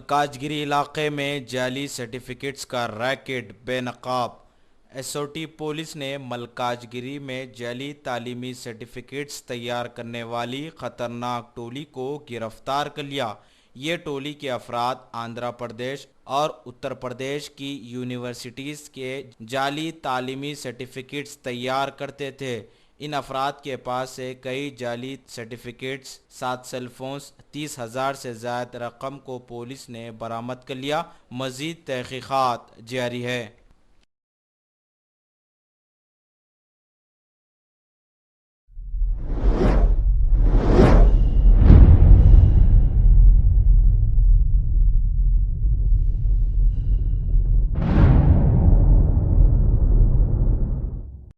मलकाजगिरी इलाके में जाली सर्टिफिकेट्स का रैकेट बेनकाब। एसओटी पुलिस ने मलकाजगिरी में जाली तालीमी सर्टिफिकेट्स तैयार करने वाली खतरनाक टोली को गिरफ्तार कर लिया। ये टोली के अफराद आंध्र प्रदेश और उत्तर प्रदेश की यूनिवर्सिटीज़ के जाली तालीमी सर्टिफिकेट्स तैयार करते थे। इन अफराद के पास से कई जाली सर्टिफिकेट्स, 7 सेलफोन्स, 30,000 से ज़्यादा रकम को पुलिस ने बरामद कर लिया। मज़ीद तहकीकात जारी है।